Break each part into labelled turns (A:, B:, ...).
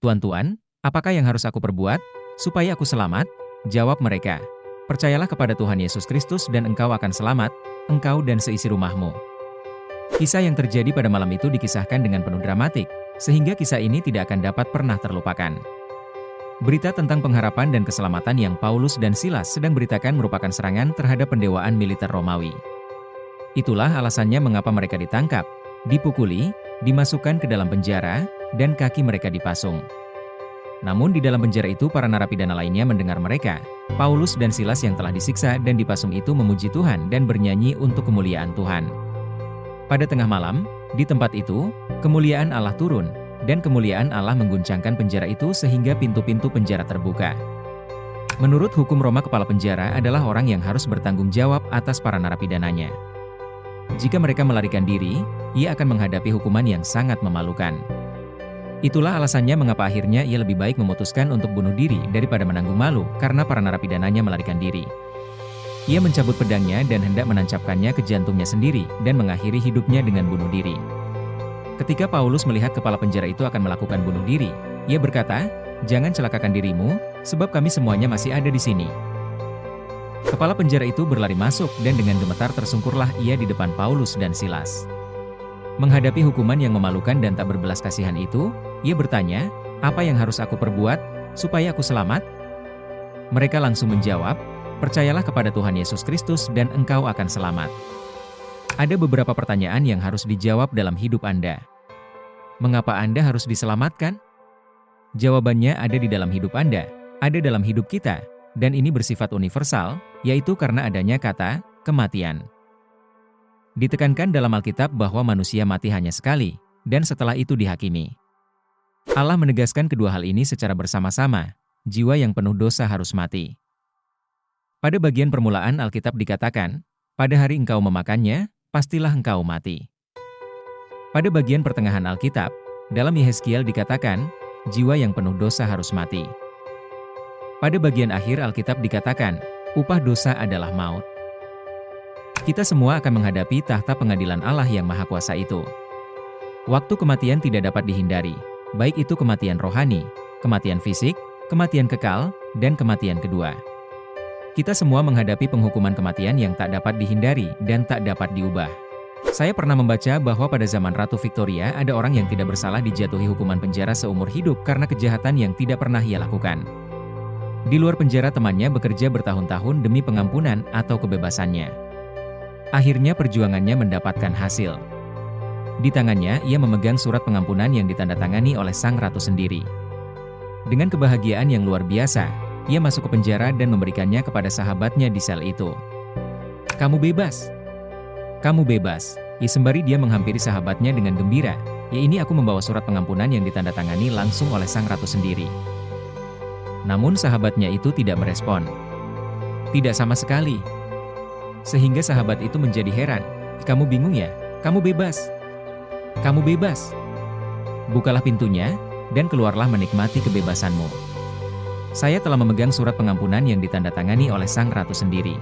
A: "Tuan-tuan, apakah yang harus aku perbuat supaya aku selamat?" Jawab mereka, "Percayalah kepada Tuhan Yesus Kristus dan engkau akan selamat, engkau dan seisi rumahmu." Kisah yang terjadi pada malam itu dikisahkan dengan penuh dramatik, sehingga kisah ini tidak akan dapat pernah terlupakan. Berita tentang pengharapan dan keselamatan yang Paulus dan Silas sedang beritakan merupakan serangan terhadap pendewaan militer Romawi. Itulah alasannya mengapa mereka ditangkap, dipukuli, dimasukkan ke dalam penjara, dan kaki mereka dipasung. Namun di dalam penjara itu para narapidana lainnya mendengar mereka, Paulus dan Silas yang telah disiksa dan dipasung itu memuji Tuhan dan bernyanyi untuk kemuliaan Tuhan. Pada tengah malam, di tempat itu, kemuliaan Allah turun, dan kemuliaan Allah mengguncangkan penjara itu sehingga pintu-pintu penjara terbuka. Menurut hukum Roma, kepala penjara adalah orang yang harus bertanggung jawab atas para narapidananya. Jika mereka melarikan diri, ia akan menghadapi hukuman yang sangat memalukan. Itulah alasannya mengapa akhirnya ia lebih baik memutuskan untuk bunuh diri daripada menanggung malu karena para narapidananya melarikan diri. Ia mencabut pedangnya dan hendak menancapkannya ke jantungnya sendiri dan mengakhiri hidupnya dengan bunuh diri. Ketika Paulus melihat kepala penjara itu akan melakukan bunuh diri, ia berkata, "Jangan celakakan dirimu, sebab kami semuanya masih ada di sini." Kepala penjara itu berlari masuk dan dengan gemetar tersungkurlah ia di depan Paulus dan Silas. Menghadapi hukuman yang memalukan dan tak berbelas kasihan itu, ia bertanya, "Apa yang harus aku perbuat supaya aku selamat?" Mereka langsung menjawab, "Percayalah kepada Tuhan Yesus Kristus dan engkau akan selamat." Ada beberapa pertanyaan yang harus dijawab dalam hidup Anda. Mengapa Anda harus diselamatkan? Jawabannya ada di dalam hidup Anda, ada dalam hidup kita, dan ini bersifat universal, yaitu karena adanya kata kematian. Ditekankan dalam Alkitab bahwa manusia mati hanya sekali, dan setelah itu dihakimi. Allah menegaskan kedua hal ini secara bersama-sama, jiwa yang penuh dosa harus mati. Pada bagian permulaan Alkitab dikatakan, "Pada hari engkau memakannya, pastilah engkau mati." Pada bagian pertengahan Alkitab, dalam Yehezkiel dikatakan, jiwa yang penuh dosa harus mati. Pada bagian akhir Alkitab dikatakan, upah dosa adalah maut. Kita semua akan menghadapi tahta pengadilan Allah yang Maha Kuasa itu. Waktu kematian tidak dapat dihindari, baik itu kematian rohani, kematian fisik, kematian kekal, dan kematian kedua. Kita semua menghadapi penghukuman kematian yang tak dapat dihindari dan tak dapat diubah. Saya pernah membaca bahwa pada zaman Ratu Victoria ada orang yang tidak bersalah dijatuhi hukuman penjara seumur hidup karena kejahatan yang tidak pernah ia lakukan. Di luar penjara temannya bekerja bertahun-tahun demi pengampunan atau kebebasannya. Akhirnya perjuangannya mendapatkan hasil. Di tangannya ia memegang surat pengampunan yang ditandatangani oleh sang ratu sendiri. Dengan kebahagiaan yang luar biasa, ia masuk ke penjara dan memberikannya kepada sahabatnya di sel itu. "Kamu bebas. Kamu bebas." Ya, sembari dia menghampiri sahabatnya dengan gembira, "Ya, ini aku membawa surat pengampunan yang ditandatangani langsung oleh sang ratu sendiri." Namun sahabatnya itu tidak merespon. Tidak sama sekali. Sehingga sahabat itu menjadi heran. "Kamu bingung ya? Kamu bebas. Kamu bebas. Bukalah pintunya, dan keluarlah menikmati kebebasanmu. Saya telah memegang surat pengampunan yang ditandatangani oleh sang ratu sendiri.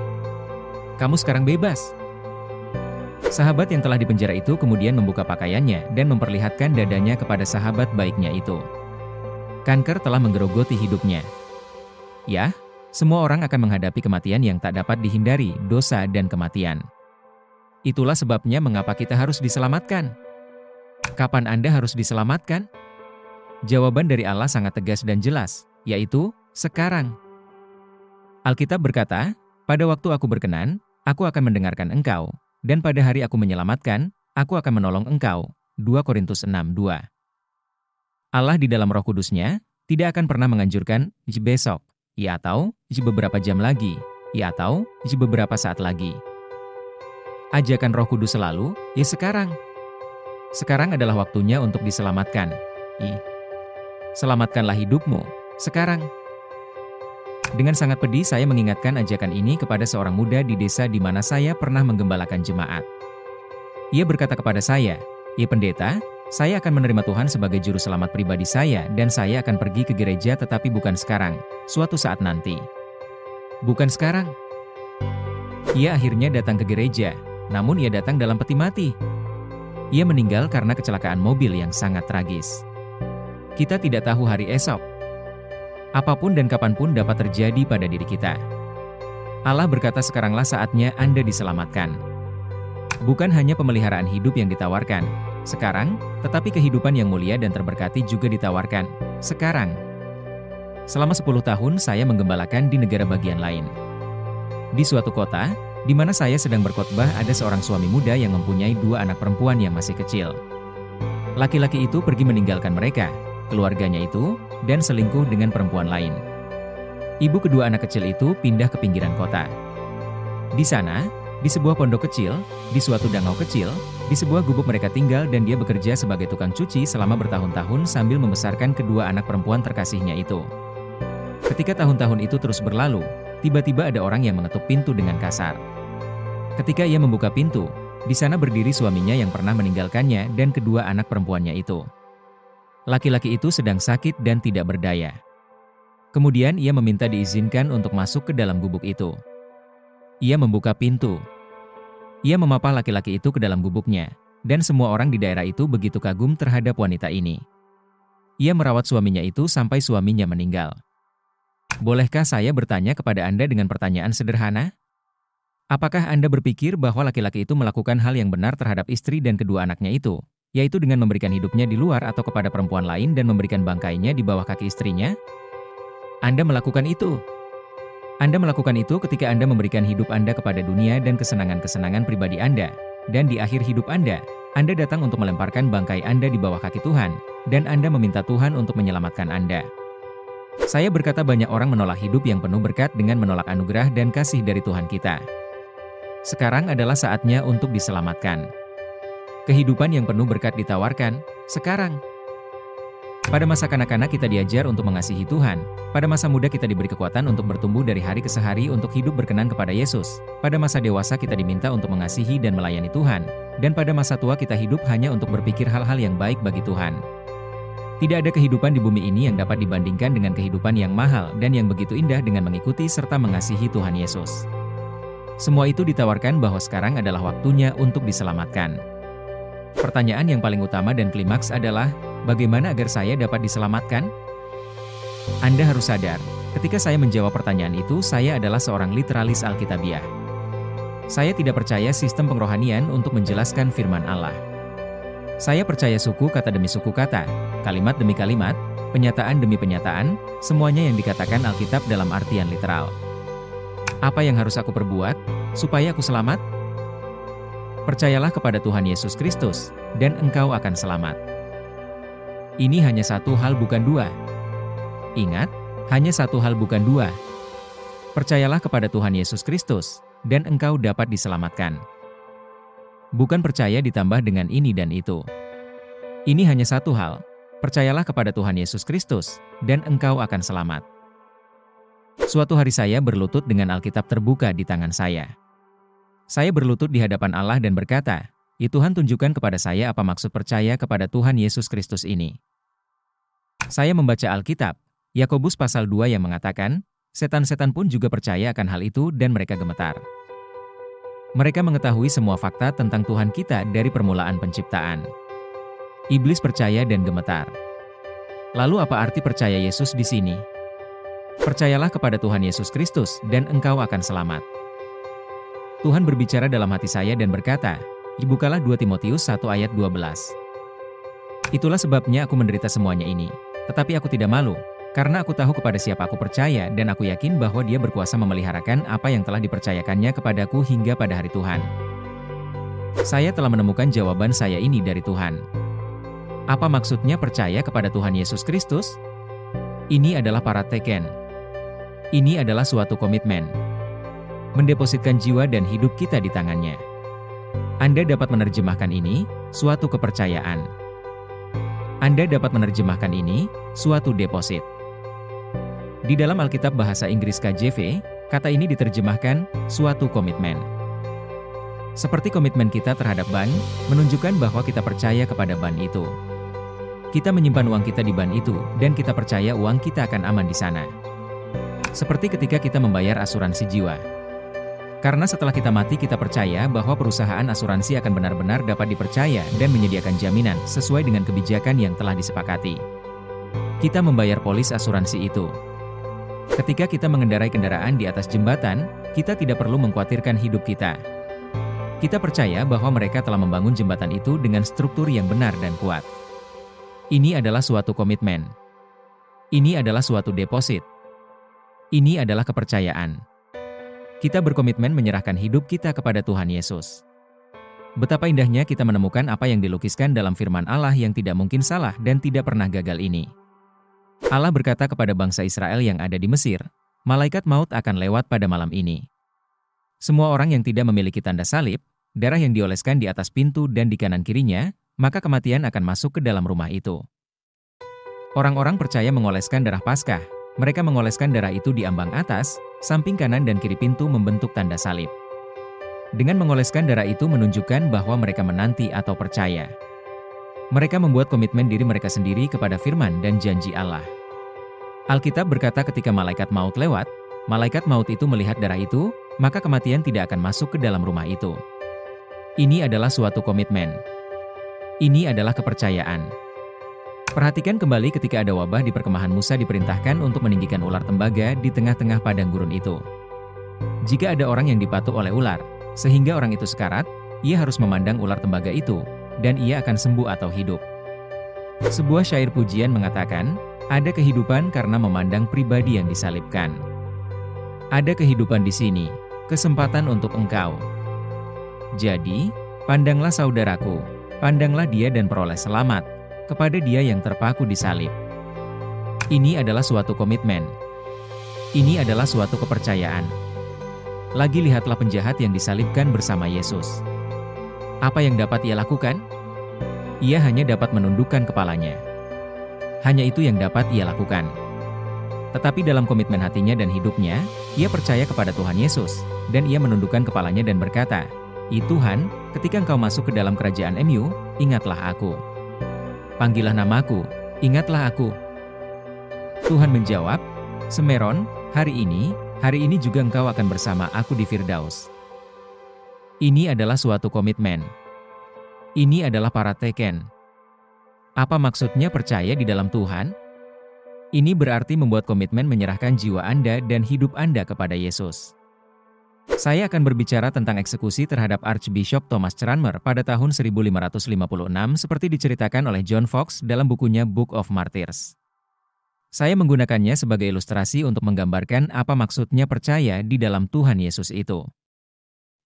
A: Kamu sekarang bebas." Sahabat yang telah dipenjara itu kemudian membuka pakaiannya dan memperlihatkan dadanya kepada sahabat baiknya itu. Kanker telah menggerogoti hidupnya. Ya, semua orang akan menghadapi kematian yang tak dapat dihindari, dosa dan kematian. Itulah sebabnya mengapa kita harus diselamatkan. Kapan Anda harus diselamatkan? Jawaban dari Allah sangat tegas dan jelas, yaitu sekarang. Alkitab berkata, "Pada waktu aku berkenan, aku akan mendengarkan engkau, dan pada hari aku menyelamatkan, aku akan menolong engkau." 2 Korintus 6:2. Allah di dalam Roh Kudus-Nya tidak akan pernah menganjurkan besok, ya atau beberapa jam lagi, ya atau beberapa saat lagi. Ajakan Roh Kudus selalu, ya sekarang. Sekarang adalah waktunya untuk diselamatkan. Selamatkanlah hidupmu sekarang. Dengan sangat pedih saya mengingatkan ajakan ini kepada seorang muda di desa di mana saya pernah menggembalakan jemaat. Ia berkata kepada saya, "Ya pendeta, saya akan menerima Tuhan sebagai juru selamat pribadi saya dan saya akan pergi ke gereja tetapi bukan sekarang, suatu saat nanti." Bukan sekarang. Ia akhirnya datang ke gereja, namun ia datang dalam peti mati. Ia meninggal karena kecelakaan mobil yang sangat tragis. Kita tidak tahu hari esok. Apapun dan kapanpun dapat terjadi pada diri kita. Allah berkata, sekaranglah saatnya Anda diselamatkan. Bukan hanya pemeliharaan hidup yang ditawarkan sekarang, tetapi kehidupan yang mulia dan terberkati juga ditawarkan sekarang. Selama 10 tahun saya menggembalakan di negara bagian lain. Di suatu kota, di mana saya sedang berkhotbah, ada seorang suami muda yang mempunyai 2 anak perempuan yang masih kecil. Laki-laki itu pergi meninggalkan mereka, keluarganya itu, dan selingkuh dengan perempuan lain. Ibu kedua anak kecil itu pindah ke pinggiran kota. Di sana, di sebuah pondok kecil, di suatu danau kecil, di sebuah gubuk mereka tinggal dan dia bekerja sebagai tukang cuci selama bertahun-tahun sambil membesarkan kedua anak perempuan terkasihnya itu. Ketika tahun-tahun itu terus berlalu, tiba-tiba ada orang yang mengetuk pintu dengan kasar. Ketika ia membuka pintu, di sana berdiri suaminya yang pernah meninggalkannya dan kedua anak perempuannya itu. Laki-laki itu sedang sakit dan tidak berdaya. Kemudian ia meminta diizinkan untuk masuk ke dalam gubuk itu. Ia membuka pintu. Ia memapah laki-laki itu ke dalam gubuknya, dan semua orang di daerah itu begitu kagum terhadap wanita ini. Ia merawat suaminya itu sampai suaminya meninggal. Bolehkah saya bertanya kepada Anda dengan pertanyaan sederhana? Apakah Anda berpikir bahwa laki-laki itu melakukan hal yang benar terhadap istri dan kedua anaknya itu, yaitu dengan memberikan hidupnya di luar atau kepada perempuan lain dan memberikan bangkainya di bawah kaki istrinya? Anda melakukan itu. Anda melakukan itu ketika Anda memberikan hidup Anda kepada dunia dan kesenangan-kesenangan pribadi Anda, dan di akhir hidup Anda datang untuk melemparkan bangkai Anda di bawah kaki Tuhan, dan Anda meminta Tuhan untuk menyelamatkan Anda. Saya berkata, banyak orang menolak hidup yang penuh berkat dengan menolak anugerah dan kasih dari Tuhan kita. Sekarang adalah saatnya untuk diselamatkan. Kehidupan yang penuh berkat ditawarkan sekarang. Pada masa kanak-kanak kita diajar untuk mengasihi Tuhan. Pada masa muda kita diberi kekuatan untuk bertumbuh dari hari ke hari untuk hidup berkenan kepada Yesus. Pada masa dewasa kita diminta untuk mengasihi dan melayani Tuhan. Dan pada masa tua kita hidup hanya untuk berpikir hal-hal yang baik bagi Tuhan. Tidak ada kehidupan di bumi ini yang dapat dibandingkan dengan kehidupan yang mahal dan yang begitu indah dengan mengikuti serta mengasihi Tuhan Yesus. Semua itu ditawarkan bahwa sekarang adalah waktunya untuk diselamatkan. Pertanyaan yang paling utama dan klimaks adalah, bagaimana agar saya dapat diselamatkan? Anda harus sadar, ketika saya menjawab pertanyaan itu, saya adalah seorang literalis Alkitabiah. Saya tidak percaya sistem pengrohanian untuk menjelaskan firman Allah. Saya percaya suku kata demi suku kata, kalimat demi kalimat, penyataan demi penyataan, semuanya yang dikatakan Alkitab dalam artian literal. Apa yang harus aku perbuat supaya aku selamat? Percayalah kepada Tuhan Yesus Kristus, dan engkau akan selamat. Ini hanya satu hal bukan dua. Ingat, hanya satu hal bukan dua. Percayalah kepada Tuhan Yesus Kristus, dan engkau dapat diselamatkan. Bukan percaya ditambah dengan ini dan itu. Ini hanya satu hal, percayalah kepada Tuhan Yesus Kristus, dan engkau akan selamat. Suatu hari saya berlutut dengan Alkitab terbuka di tangan saya. Saya berlutut di hadapan Allah dan berkata, "Ya Tuhan, tunjukkan kepada saya apa maksud percaya kepada Tuhan Yesus Kristus ini." Saya membaca Alkitab, Yakobus pasal 2 yang mengatakan, setan-setan pun juga percaya akan hal itu dan mereka gemetar. Mereka mengetahui semua fakta tentang Tuhan kita dari permulaan penciptaan. Iblis percaya dan gemetar. Lalu apa arti percaya Yesus di sini? Percayalah kepada Tuhan Yesus Kristus dan engkau akan selamat. Tuhan berbicara dalam hati saya dan berkata, bukalah 2 Timotius 1 ayat 12. Itulah sebabnya aku menderita semuanya ini, tetapi aku tidak malu, karena aku tahu kepada siapa aku percaya dan aku yakin bahwa Dia berkuasa memeliharakan apa yang telah dipercayakannya kepadaku hingga pada hari Tuhan. Saya telah menemukan jawaban saya ini dari Tuhan. Apa maksudnya percaya kepada Tuhan Yesus Kristus? Ini adalah parateken. Ini adalah suatu komitmen. Mendepositkan jiwa dan hidup kita di tangannya. Anda dapat menerjemahkan ini, suatu kepercayaan. Anda dapat menerjemahkan ini, suatu deposit. Di dalam Alkitab bahasa Inggris KJV, kata ini diterjemahkan, suatu komitmen. Seperti komitmen kita terhadap ban, menunjukkan bahwa kita percaya kepada ban itu. Kita menyimpan uang kita di ban itu, dan kita percaya uang kita akan aman di sana. Seperti ketika kita membayar asuransi jiwa. Karena setelah kita mati kita percaya bahwa perusahaan asuransi akan benar-benar dapat dipercaya dan menyediakan jaminan sesuai dengan kebijakan yang telah disepakati. Kita membayar polis asuransi itu. Ketika kita mengendarai kendaraan di atas jembatan, kita tidak perlu mengkhawatirkan hidup kita. Kita percaya bahwa mereka telah membangun jembatan itu dengan struktur yang benar dan kuat. Ini adalah suatu komitmen. Ini adalah suatu deposit. Ini adalah kepercayaan. Kita berkomitmen menyerahkan hidup kita kepada Tuhan Yesus. Betapa indahnya kita menemukan apa yang dilukiskan dalam firman Allah yang tidak mungkin salah dan tidak pernah gagal ini. Allah berkata kepada bangsa Israel yang ada di Mesir, malaikat maut akan lewat pada malam ini. Semua orang yang tidak memiliki tanda salib, darah yang dioleskan di atas pintu dan di kanan kirinya, maka kematian akan masuk ke dalam rumah itu. Orang-orang percaya mengoleskan darah Paskah. Mereka mengoleskan darah itu di ambang atas, samping kanan dan kiri pintu membentuk tanda salib. Dengan mengoleskan darah itu menunjukkan bahwa mereka menanti atau percaya. Mereka membuat komitmen diri mereka sendiri kepada firman dan janji Allah. Alkitab berkata ketika malaikat maut lewat, malaikat maut itu melihat darah itu, maka kematian tidak akan masuk ke dalam rumah itu. Ini adalah suatu komitmen. Ini adalah kepercayaan. Perhatikan kembali ketika ada wabah di perkemahan Musa diperintahkan untuk meninggikan ular tembaga di tengah-tengah padang gurun itu. Jika ada orang yang dipatuk oleh ular, sehingga orang itu sekarat, ia harus memandang ular tembaga itu, dan ia akan sembuh atau hidup. Sebuah syair pujian mengatakan, ada kehidupan karena memandang pribadi yang disalibkan. Ada kehidupan di sini, kesempatan untuk engkau. Jadi, pandanglah saudaraku, pandanglah dia dan peroleh selamat, kepada dia yang terpaku di salib. Ini adalah suatu komitmen. Ini adalah suatu kepercayaan. Lagi lihatlah penjahat yang disalibkan bersama Yesus. Apa yang dapat ia lakukan? Ia hanya dapat menundukkan kepalanya. Hanya itu yang dapat ia lakukan. Tetapi dalam komitmen hatinya dan hidupnya, ia percaya kepada Tuhan Yesus, dan ia menundukkan kepalanya dan berkata, "Ya Tuhan, ketika Engkau masuk ke dalam kerajaan-Mu, ingatlah aku. Panggillah namaku, ingatlah aku." Tuhan menjawab, "Semeron, hari ini juga engkau akan bersama aku di Firdaus." Ini adalah suatu komitmen. Ini adalah parateken. Apa maksudnya percaya di dalam Tuhan? Ini berarti membuat komitmen menyerahkan jiwa Anda dan hidup Anda kepada Yesus. Saya akan berbicara tentang eksekusi terhadap Archbishop Thomas Cranmer pada tahun 1556 seperti diceritakan oleh John Fox dalam bukunya Book of Martyrs. Saya menggunakannya sebagai ilustrasi untuk menggambarkan apa maksudnya percaya di dalam Tuhan Yesus itu.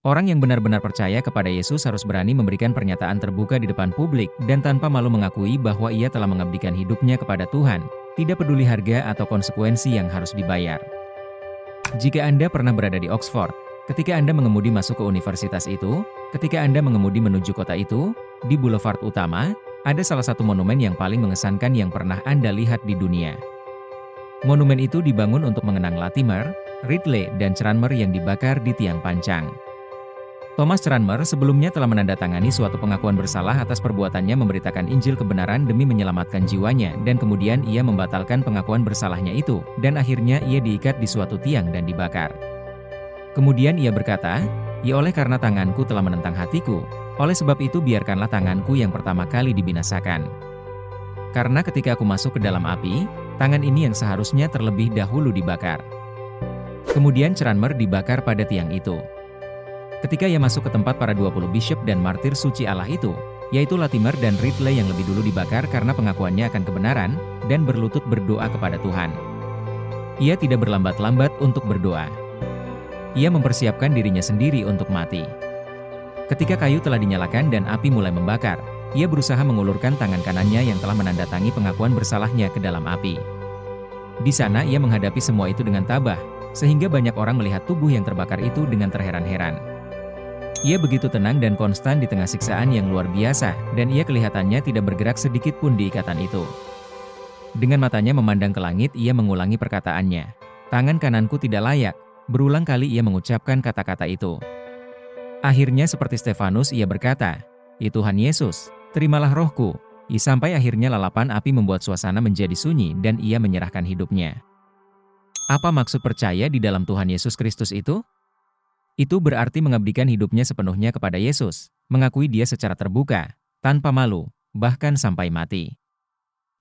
A: Orang yang benar-benar percaya kepada Yesus harus berani memberikan pernyataan terbuka di depan publik dan tanpa malu mengakui bahwa ia telah mengabdikan hidupnya kepada Tuhan, tidak peduli harga atau konsekuensi yang harus dibayar. Jika Anda pernah berada di Oxford, ketika Anda mengemudi masuk ke universitas itu, ketika Anda mengemudi menuju kota itu, di boulevard utama, ada salah satu monumen yang paling mengesankan yang pernah Anda lihat di dunia. Monumen itu dibangun untuk mengenang Latimer, Ridley, dan Cranmer yang dibakar di tiang pancang. Thomas Cranmer sebelumnya telah menandatangani suatu pengakuan bersalah atas perbuatannya memberitakan Injil kebenaran demi menyelamatkan jiwanya, dan kemudian ia membatalkan pengakuan bersalahnya itu, dan akhirnya ia diikat di suatu tiang dan dibakar. Kemudian ia berkata, "Ya oleh karena tanganku telah menentang hatiku, oleh sebab itu biarkanlah tanganku yang pertama kali dibinasakan. Karena ketika aku masuk ke dalam api, tangan ini yang seharusnya terlebih dahulu dibakar." Kemudian Cranmer dibakar pada tiang itu. Ketika ia masuk ke tempat para 20 bishop dan martir suci Allah itu, yaitu Latimer dan Ridley yang lebih dulu dibakar karena pengakuannya akan kebenaran, dan berlutut berdoa kepada Tuhan. Ia tidak berlambat-lambat untuk berdoa. Ia mempersiapkan dirinya sendiri untuk mati. Ketika kayu telah dinyalakan dan api mulai membakar, ia berusaha mengulurkan tangan kanannya yang telah menandatangi pengakuan bersalahnya ke dalam api. Di sana ia menghadapi semua itu dengan tabah, sehingga banyak orang melihat tubuh yang terbakar itu dengan terheran-heran. Ia begitu tenang dan konstan di tengah siksaan yang luar biasa, dan ia kelihatannya tidak bergerak sedikit pun di ikatan itu. Dengan matanya memandang ke langit, ia mengulangi perkataannya. "Tangan kananku tidak layak." Berulang kali ia mengucapkan kata-kata itu. Akhirnya seperti Stefanus ia berkata, "Ya Tuhan Yesus, terimalah rohku." Sampai akhirnya lalapan api membuat suasana menjadi sunyi dan ia menyerahkan hidupnya. Apa maksud percaya di dalam Tuhan Yesus Kristus itu? Itu berarti mengabdikan hidupnya sepenuhnya kepada Yesus, mengakui Dia secara terbuka, tanpa malu, bahkan sampai mati.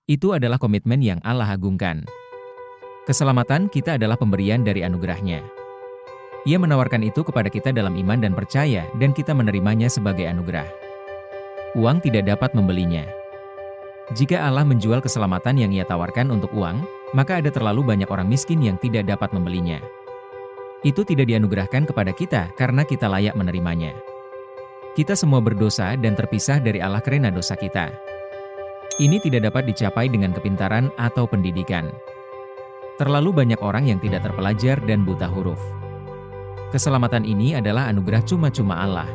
A: Itu adalah komitmen yang Allah agungkan. Keselamatan kita adalah pemberian dari anugerah-Nya. Ia menawarkan itu kepada kita dalam iman dan percaya, dan kita menerimanya sebagai anugerah. Uang tidak dapat membelinya. Jika Allah menjual keselamatan yang Ia tawarkan untuk uang, maka ada terlalu banyak orang miskin yang tidak dapat membelinya. Itu tidak dianugerahkan kepada kita karena kita layak menerimanya. Kita semua berdosa dan terpisah dari Allah karena dosa kita. Ini tidak dapat dicapai dengan kepintaran atau pendidikan. Terlalu banyak orang yang tidak terpelajar dan buta huruf. Keselamatan ini adalah anugerah cuma-cuma Allah.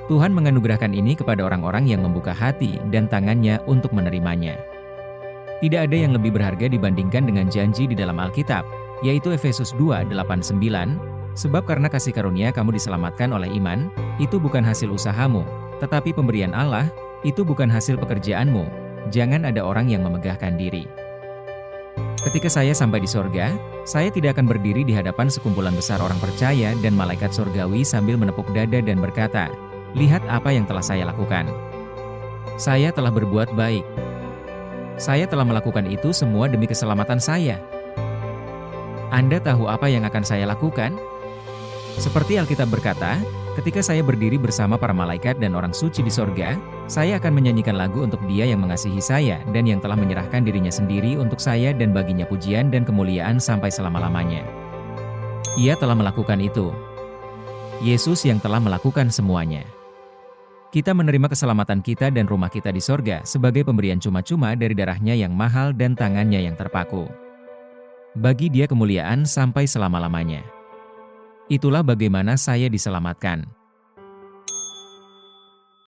A: Tuhan menganugerahkan ini kepada orang-orang yang membuka hati dan tangannya untuk menerimanya. Tidak ada yang lebih berharga dibandingkan dengan janji di dalam Alkitab, yaitu Efesus 2:8-9, sebab karena kasih karunia kamu diselamatkan oleh iman, itu bukan hasil usahamu, tetapi pemberian Allah, itu bukan hasil pekerjaanmu, jangan ada orang yang memegahkan diri. Ketika saya sampai di sorga, saya tidak akan berdiri di hadapan sekumpulan besar orang percaya dan malaikat sorgawi sambil menepuk dada dan berkata, "Lihat apa yang telah saya lakukan. Saya telah berbuat baik. Saya telah melakukan itu semua demi keselamatan saya. Anda tahu apa yang akan saya lakukan?" Seperti Alkitab berkata, ketika saya berdiri bersama para malaikat dan orang suci di sorga, saya akan menyanyikan lagu untuk Dia yang mengasihi saya dan yang telah menyerahkan dirinya sendiri untuk saya dan baginya pujian dan kemuliaan sampai selama-lamanya. Ia telah melakukan itu. Yesus yang telah melakukan semuanya. Kita menerima keselamatan kita dan rumah kita di sorga sebagai pemberian cuma-cuma dari darah-Nya yang mahal dan tangan-Nya yang terpaku. Bagi Dia kemuliaan sampai selama-lamanya. Itulah bagaimana saya diselamatkan.